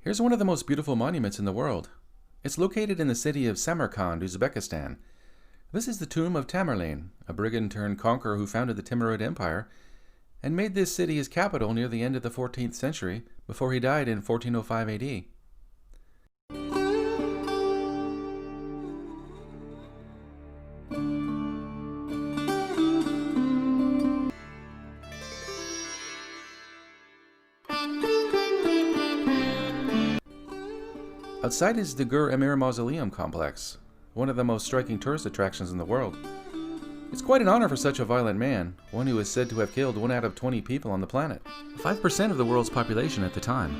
Here's one of the most beautiful monuments in the world. It's located in the city of Samarkand, Uzbekistan. This is the tomb of Tamerlane, a brigand turned conqueror who founded the Timurid Empire and made this city his capital near the end of the 14th century before he died in 1405 AD. Outside is the Gur Emir Mausoleum complex, one of the most striking tourist attractions in the world. It's quite an honor for such a violent man, one who is said to have killed 1 out of 20 people on the planet, 5% of the world's population at the time.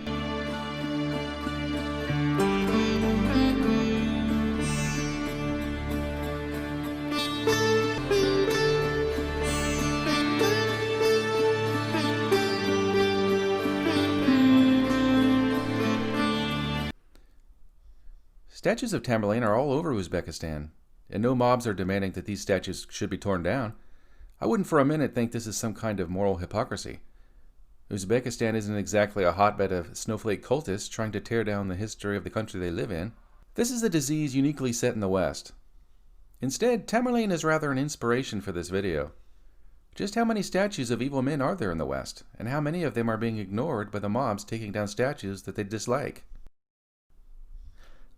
Statues of Tamerlane are all over Uzbekistan, and no mobs are demanding that these statues should be torn down. I wouldn't for a minute think this is some kind of moral hypocrisy. Uzbekistan isn't exactly a hotbed of snowflake cultists trying to tear down the history of the country they live in. This is a disease uniquely set in the West. Instead, Tamerlane is rather an inspiration for this video. Just how many statues of evil men are there in the West, and how many of them are being ignored by the mobs taking down statues that they dislike?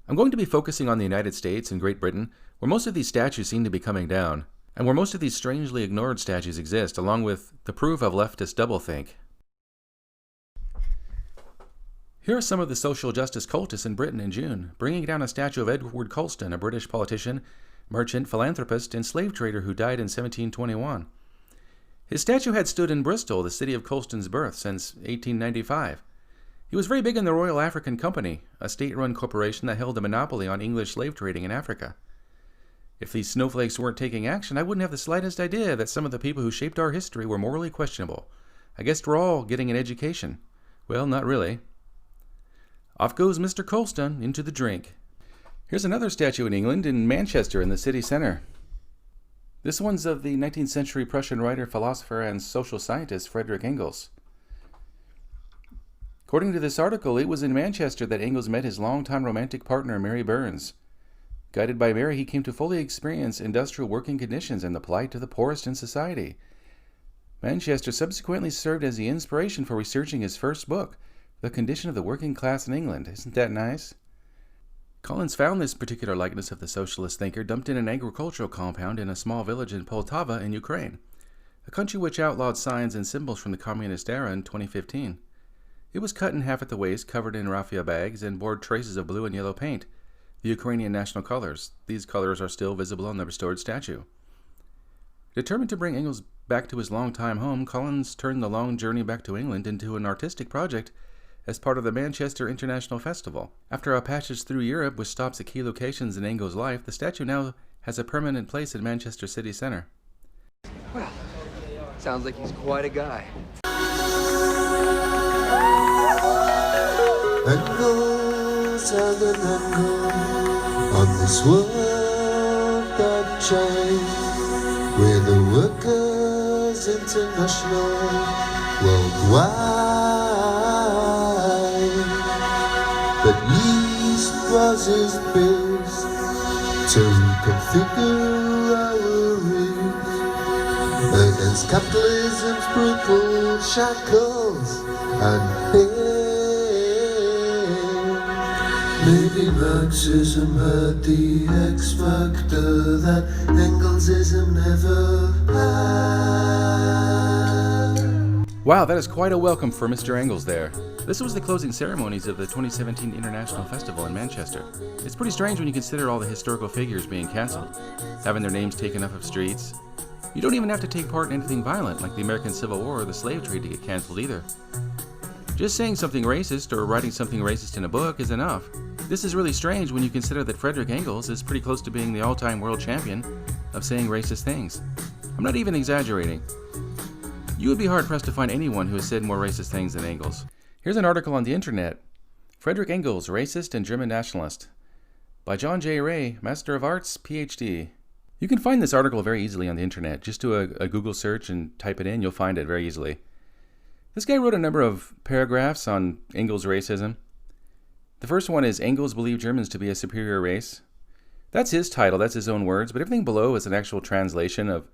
I'm going to be focusing on the United States and Great Britain, where most of these statues seem to be coming down, and where most of these strangely ignored statues exist, along with the proof of leftist doublethink. Here are some of the social justice cultists in Britain in June, bringing down a statue of Edward Colston, a British politician, merchant, philanthropist, and slave trader who died in 1721. His statue had stood in Bristol, the city of Colston's birth, since 1895. He was very big in the Royal African Company, a state-run corporation that held a monopoly on English slave trading in Africa. If these snowflakes weren't taking action, I wouldn't have the slightest idea that some of the people who shaped our history were morally questionable. I guess we're all getting an education. Well, not really. Off goes Mr. Colston into the drink. Here's another statue in England, in Manchester, in the city centre. This one's of the 19th century Prussian writer, philosopher, and social scientist Friedrich Engels. According to this article, it was in Manchester that Engels met his longtime romantic partner, Mary Burns. Guided by Mary, he came to fully experience industrial working conditions and the plight of the poorest in society. Manchester subsequently served as the inspiration for researching his first book, The Condition of the Working Class in England. Isn't that nice? Collins found this particular likeness of the socialist thinker dumped in an agricultural compound in a small village in Poltava in Ukraine, a country which outlawed signs and symbols from the communist era in 2015. It was cut in half at the waist, covered in raffia bags, and bore traces of blue and yellow paint, the Ukrainian national colors. These colors are still visible on the restored statue. Determined to bring Engels back to his longtime home, Collins turned the long journey back to England into an artistic project as part of the Manchester International Festival. After a passage through Europe with stops at key locations in Engels' life, the statue now has a permanent place in Manchester city centre. Well, sounds like he's quite a guy. Angles and an angle on this world that change. We're the workers international worldwide. But East was his base to configure our race against capitalism's brutal shackles and pain. Maybe Marxism had the X factor that Engelsism never had. Wow, that is quite a welcome for Mr. Engels there. This was the closing ceremonies of the 2017 International Festival in Manchester. It's pretty strange when you consider all the historical figures being cancelled, having their names taken off of streets. You don't even have to take part in anything violent like the American Civil War or the slave trade to get cancelled either. Just saying something racist or writing something racist in a book is enough. This is really strange when you consider that Friedrich Engels is pretty close to being the all-time world champion of saying racist things. I'm not even exaggerating. You would be hard-pressed to find anyone who has said more racist things than Engels. Here's an article on the internet. Friedrich Engels, Racist and German Nationalist, by John J. Ray, Master of Arts, Ph.D. You can find this article very easily on the internet. Just do a Google search and type it in, you'll find it very easily. This guy wrote a number of paragraphs on Engels' racism. The first one is Engels believed Germans to be a superior race. That's his title, that's his own words, but everything below is an actual translation of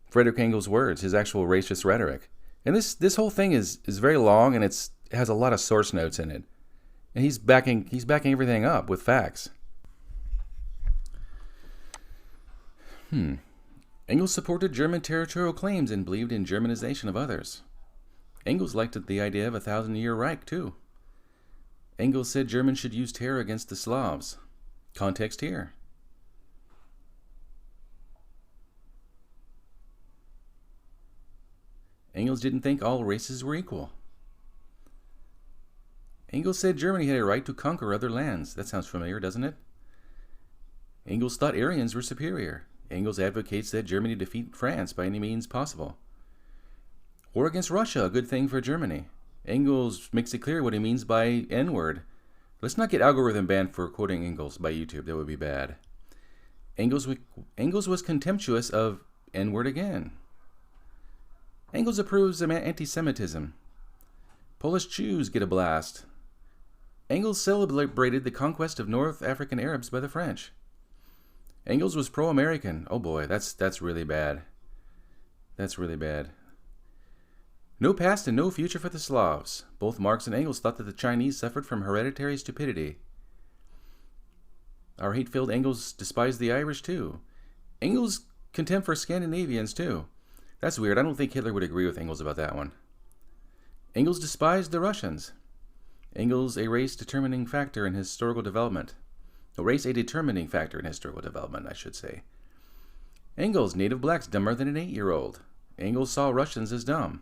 Frederick Engels' words, his actual racist rhetoric. And this whole thing is very long, and it has a lot of source notes in it. And he's backing everything up with facts. Engels supported German territorial claims and believed in Germanization of others. Engels liked the idea of a 1,000-year Reich, too. Engels said Germans should use terror against the Slavs. Context here. Engels didn't think all races were equal. Engels said Germany had a right to conquer other lands. That sounds familiar, doesn't it? Engels thought Aryans were superior. Engels advocates that Germany defeat France by any means possible. War against Russia, a good thing for Germany. Engels makes it clear what he means by N-word. Let's not get algorithm banned for quoting Engels by YouTube. That would be bad. Engels was contemptuous of N-word again. Engels approves of anti-Semitism. Polish Jews get a blast. Engels celebrated the conquest of North African Arabs by the French. Engels was pro-American. Oh boy, that's really bad. That's really bad. No past and no future for the Slavs. Both Marx and Engels thought that the Chinese suffered from hereditary stupidity. Our hate-filled Engels despised the Irish too. Engels' contempt for Scandinavians too. That's weird. I don't think Hitler would agree with Engels about that one. Engels despised the Russians. Engels a race-determining factor in historical development. A determining factor in historical development, I should say. Engels, native blacks dumber than an 8-year-old. Engels saw Russians as dumb.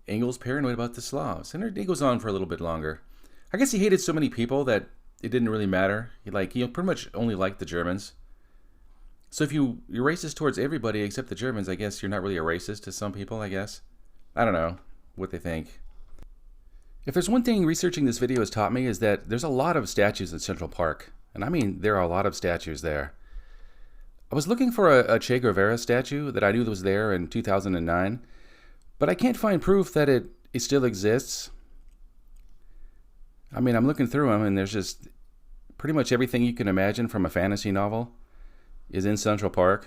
Engels paranoid about the Slavs. And he goes on for a little bit longer. I guess he hated so many people that it didn't really matter. He pretty much only liked the Germans. So if you're racist towards everybody except the Germans, I guess you're not really a racist to some people, I guess. I don't know what they think. If there's one thing researching this video has taught me is that there's a lot of statues at Central Park. And I mean, there are a lot of statues there. I was looking for a Che Guevara statue that I knew was there in 2009, but I can't find proof that it still exists. I mean, I'm looking through them and there's just pretty much everything you can imagine from a fantasy novel is in Central Park.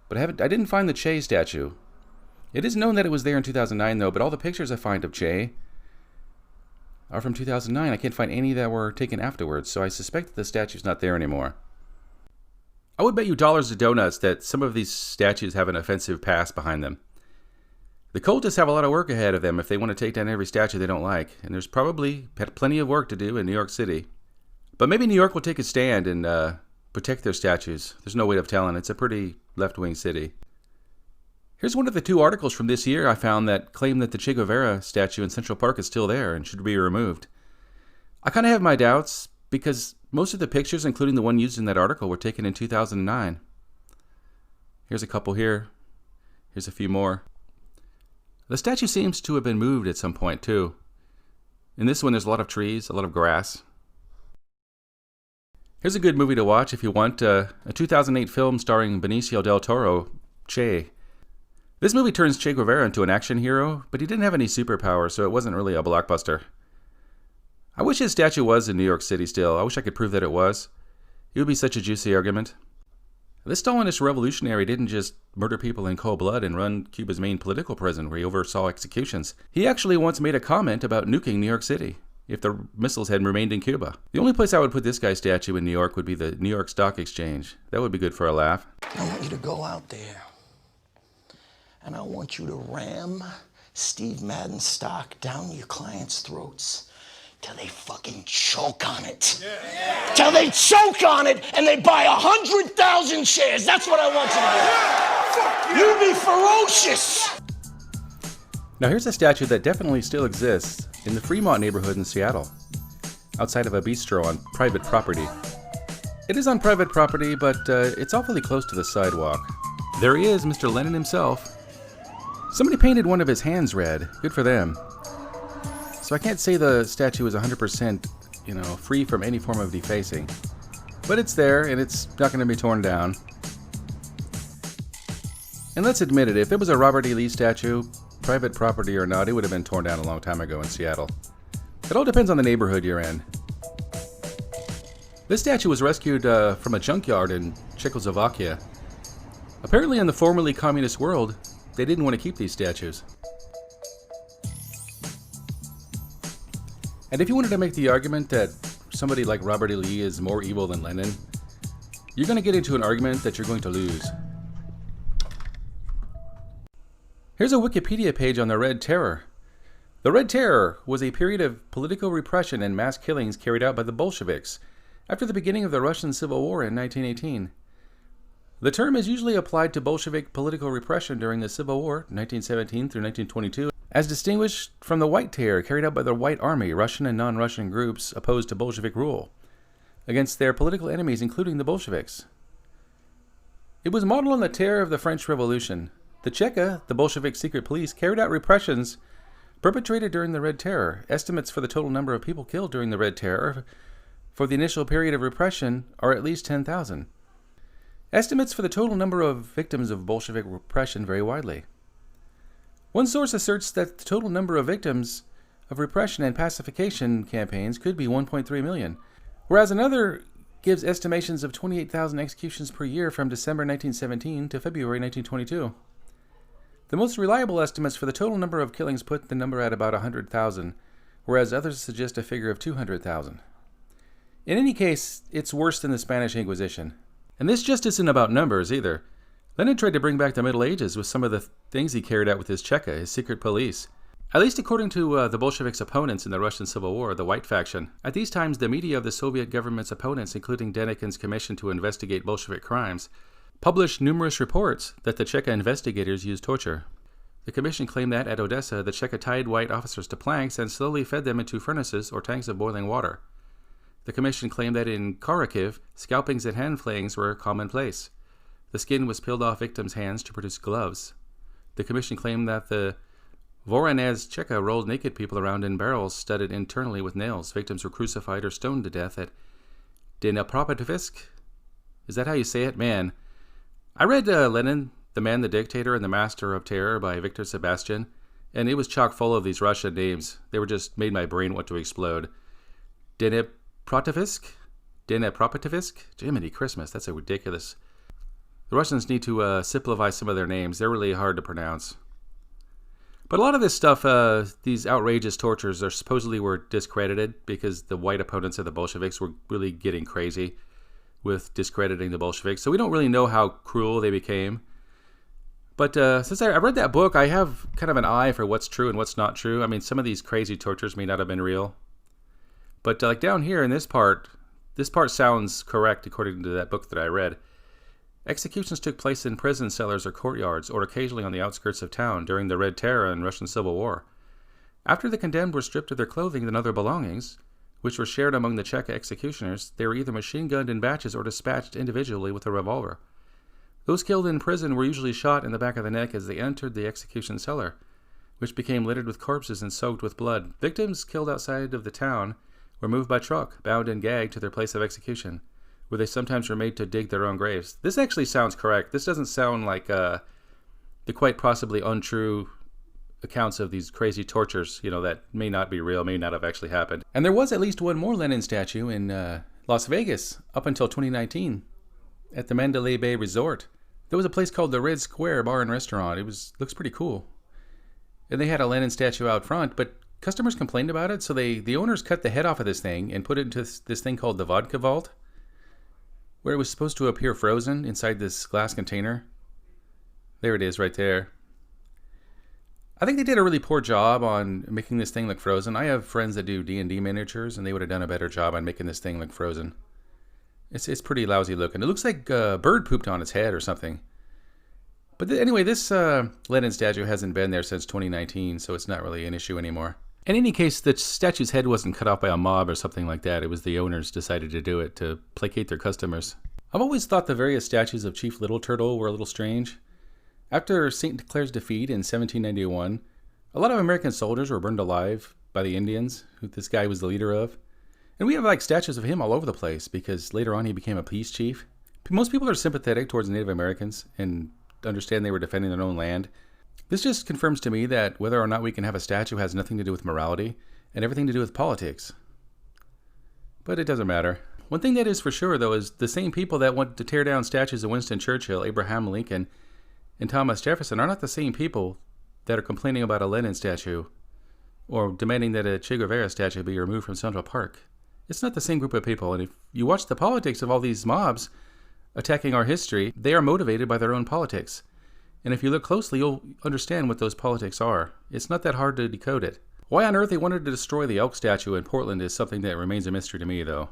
But I didn't find the Che statue. It is known that it was there in 2009 though, but all the pictures I find of Che are from 2009. I can't find any that were taken afterwards, so I suspect that the statue's not there anymore. I would bet you dollars to donuts that some of these statues have an offensive past behind them. The cultists have a lot of work ahead of them if they want to take down every statue they don't like, and there's probably plenty of work to do in New York City. But maybe New York will take a stand and protect their statues. There's no way of telling. It's a pretty left-wing city. Here's one of the 2 articles from this year I found that claim that the Che Guevara statue in Central Park is still there and should be removed. I kind of have my doubts because most of the pictures, including the one used in that article, were taken in 2009. Here's a couple here. Here's a few more. The statue seems to have been moved at some point too. In this one there's a lot of trees, a lot of grass. Here's a good movie to watch if you want, a 2008 film starring Benicio del Toro, Che. This movie turns Che Guevara into an action hero, but he didn't have any superpowers, so it wasn't really a blockbuster. I wish his statue was in New York City still. I wish I could prove that it was. It would be such a juicy argument. This Stalinist revolutionary didn't just murder people in cold blood and run Cuba's main political prison where he oversaw executions. He actually once made a comment about nuking New York City if the missiles had remained in Cuba. The only place I would put this guy's statue in New York would be the New York Stock Exchange. That would be good for a laugh. I want you to go out there and I want you to ram Steve Madden stock down your clients' throats till they fucking choke on it. Yeah. Till they choke on it and they buy 100,000 shares. That's what I want you to do. You be ferocious. Now here's a statue that definitely still exists in the Fremont neighborhood in Seattle, outside of a bistro on private property. It is on private property, but it's awfully close to the sidewalk. There he is, Mr. Lenin himself. Somebody painted one of his hands red. Good for them. So I can't say the statue is 100%, free from any form of defacing. But it's there, and it's not going to be torn down. And let's admit it, if it was a Robert E. Lee statue, private property or not, it would have been torn down a long time ago in Seattle. It all depends on the neighborhood you're in. This statue was rescued from a junkyard in Czechoslovakia. Apparently in the formerly communist world, they didn't want to keep these statues. And if you wanted to make the argument that somebody like Robert E. Lee is more evil than Lenin, you're going to get into an argument that you're going to lose. Here's a Wikipedia page on the Red Terror. The Red Terror was a period of political repression and mass killings carried out by the Bolsheviks after the beginning of the Russian Civil War in 1918. The term is usually applied to Bolshevik political repression during the Civil War, 1917 through 1922, as distinguished from the White Terror carried out by the White Army, Russian and non-Russian groups opposed to Bolshevik rule, against their political enemies, including the Bolsheviks. It was modeled on the terror of the French Revolution. The Cheka, the Bolshevik secret police, carried out repressions perpetrated during the Red Terror. Estimates for the total number of people killed during the Red Terror for the initial period of repression are at least 10,000. Estimates for the total number of victims of Bolshevik repression vary widely. One source asserts that the total number of victims of repression and pacification campaigns could be 1.3 million, whereas another gives estimations of 28,000 executions per year from December 1917 to February 1922. The most reliable estimates for the total number of killings put the number at about 100,000, whereas others suggest a figure of 200,000. In any case, it's worse than the Spanish Inquisition. And this just isn't about numbers either. Lenin tried to bring back the Middle Ages with some of the things he carried out with his Cheka, his secret police. At least according to the Bolsheviks' opponents in the Russian Civil War, the White Faction. At these times, the media of the Soviet government's opponents, including Denikin's Commission to Investigate Bolshevik Crimes, published numerous reports that the Cheka investigators used torture. The commission claimed that, at Odessa, the Cheka tied white officers to planks and slowly fed them into furnaces or tanks of boiling water. The commission claimed that in Kharkiv, scalpings and hand flayings were commonplace. The skin was peeled off victims' hands to produce gloves. The commission claimed that the Voronezh Cheka rolled naked people around in barrels studded internally with nails. Victims were crucified or stoned to death at Dnipropetrovsk. Is that how you say it? Man. I read Lenin, The Man, the Dictator, and the Master of Terror by Victor Sebastian, and it was chock full of these Russian names. They were just made my brain want to explode. Dnipropetrovsk? Jiminy Christmas, that's so ridiculous. The Russians need to simplify some of their names. They're really hard to pronounce. But a lot of this stuff, these outrageous tortures, supposedly were discredited because the white opponents of the Bolsheviks were really getting crazy with discrediting the Bolsheviks. So we don't really know how cruel they became. But since I read that book, I have kind of an eye for what's true and what's not true. I mean, some of these crazy tortures may not have been real. But like down here in this part sounds correct according to that book that I read. Executions took place in prison cellars or courtyards, or occasionally on the outskirts of town during the Red Terror and Russian Civil War. After the condemned were stripped of their clothing and other belongings, which were shared among the Cheka executioners, they were either machine-gunned in batches or dispatched individually with a revolver. Those killed in prison were usually shot in the back of the neck as they entered the execution cellar, which became littered with corpses and soaked with blood. Victims killed outside of the town were moved by truck, bound and gagged to their place of execution, where they sometimes were made to dig their own graves. This actually sounds correct. This doesn't sound like the quite possibly untrue accounts of these crazy tortures, that may not be real, may not have actually happened. And there was at least one more Lenin statue in Las Vegas up until 2019 at the Mandalay Bay Resort. There was a place called the Red Square Bar and Restaurant. It looks pretty cool. And they had a Lenin statue out front, but customers complained about it, so the owners cut the head off of this thing and put it into this thing called the Vodka Vault, where it was supposed to appear frozen inside this glass container. There it is right there. I think they did a really poor job on making this thing look frozen. I have friends that do D&D miniatures, and they would have done a better job on making this thing look frozen. It's pretty lousy looking. It looks like a bird pooped on its head or something. But anyway, this Lenin statue hasn't been there since 2019, so it's not really an issue anymore. In any case, the statue's head wasn't cut off by a mob or something like that. It was the owners decided to do it to placate their customers. I've always thought the various statues of Chief Little Turtle were a little strange. After St. Clair's defeat in 1791, a lot of American soldiers were burned alive by the Indians, who this guy was the leader of. And we have statues of him all over the place because later on he became a peace chief. Most people are sympathetic towards Native Americans and understand they were defending their own land. This just confirms to me that whether or not we can have a statue has nothing to do with morality. and everything to do with politics. But it doesn't matter. One thing that is for sure, though, is the same people that want to tear down statues of Winston Churchill, Abraham Lincoln, and Thomas Jefferson are not the same people that are complaining about a Lenin statue or demanding that a Che Guevara statue be removed from Central Park. It's not the same group of people, and if you watch the politics of all these mobs attacking our history, they are motivated by their own politics. And if you look closely, you'll understand what those politics are. It's not that hard to decode it. Why on earth they wanted to destroy the Elk statue in Portland is something that remains a mystery to me, though.